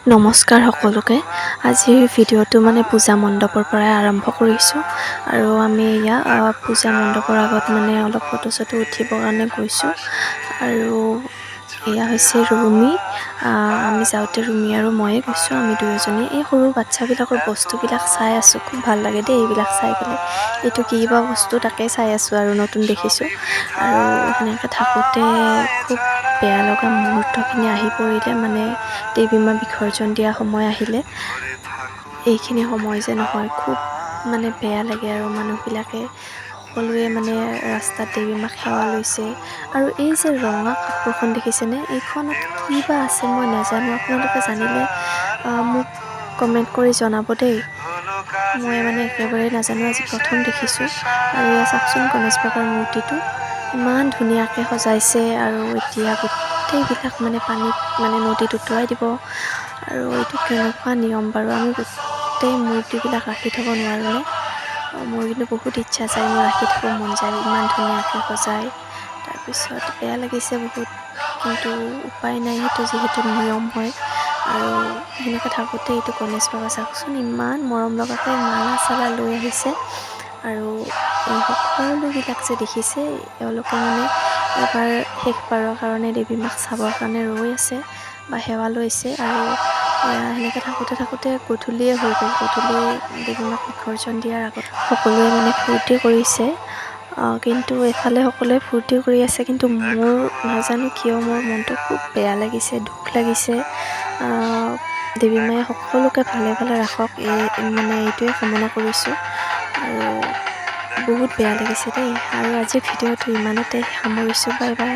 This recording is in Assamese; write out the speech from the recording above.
নমস্কাৰ সকলোকে। আজিৰ ভিডিঅ'টো পূজা মণ্ডপৰ পৰাই আৰম্ভ কৰিছোঁ আৰু আমি পূজা মণ্ডপৰ আগত অলপ ফটো চটো উঠিবৰ কাৰণে গৈছোঁ আৰু এয়া হৈছে ৰুমি। আমি যাওঁতে ৰুমি আৰু ময়ে গৈছোঁ, আমি দুয়োজনী। এই সৰু বাচ্ছাবিলাকৰ বস্তুবিলাক চাই আছোঁ, খুব ভাল লাগে দেই এইবিলাক চাই পেলাই। এইটো কি বা বস্তু তাকে চাই আছোঁ আৰু নতুন দেখিছোঁ। আৰু সেনেকৈ থাকোঁতে খুব বেয়া লগা মুহূৰ্তখিনি আহি পৰিলে, দেৱী মা বিসৰ্জন দিয়া সময় আহিলে। এইখিনি সময় যে নহয়, খুব বেয়া লাগে আৰু মানুহবিলাকে সকলোৱে ৰাস্তাত দেৱী মাক সেৱা লৈছে। আৰু এই যে ৰঙা কাপোৰখন দেখিছেনে, এইখনত কি বা আছে মই নাজানো। আপোনালোকে জানিলে মোক কমেণ্ট কৰি জনাব দেই। মই একেবাৰে নাজানো, আজি প্ৰথম দেখিছোঁ। আৰু এয়া চাওকচোন, গণেশ বাবাৰ মূৰ্তিটো ইমান ধুনীয়াকৈ সজাইছে। আৰু এতিয়া গোটেইবিলাক পানীত নদীত উটুৱাই দিব। আৰু এইটো কেনেকুৱা নিয়ম বাৰু? আমি গোটেই মূৰ্তিবিলাক ৰাখি থ'ব নোৱাৰোঁনে? মোৰ কিন্তু বহুত ইচ্ছা যায়, মোৰ ৰাখি থ'ব মন যায়, ইমান ধুনীয়াকৈ সজায়। তাৰপিছত বেয়া লাগিছে বহুত, কিন্তু উপায় নাই, সেইটো যিহেতু নিয়ম হয়। আৰু সেনেকৈ থাকোঁতে এইটো গণেশ বাবা চাওকচোন, ইমান মৰম লগাকৈ মালা চালা লৈ আহিছে। আৰু এই সকলোবিলাক যে দেখিছে, এওঁলোকে এবাৰ শেষবাৰৰ কাৰণে দেৱী মাক চাবৰ কাৰণে ৰৈ আছে বা সেৱা লৈছে। আৰু সেনেকৈ থাকোঁতে গধূলিয়ে হৈ গ'ল। গধূলি দেৱী মাক বিসৰ্জন দিয়াৰ আগত সকলোৱে ফূৰ্তি কৰিছে। কিন্তু এফালে সকলোৱে ফূৰ্তি কৰি আছে, কিন্তু মোৰ নাজানো কিয় মোৰ মনটো খুব বেয়া লাগিছে, দুখ লাগিছে। দেৱী মায়ে সকলোকে ভালে ভালে ৰাখক, এইটোৱে কামনা কৰিছোঁ। আৰু বহুত বেয়া লাগিছে দেই। আৰু আজিৰ ভিডিঅ'টো ইমানতে সামৰিছোঁ। Bye bye.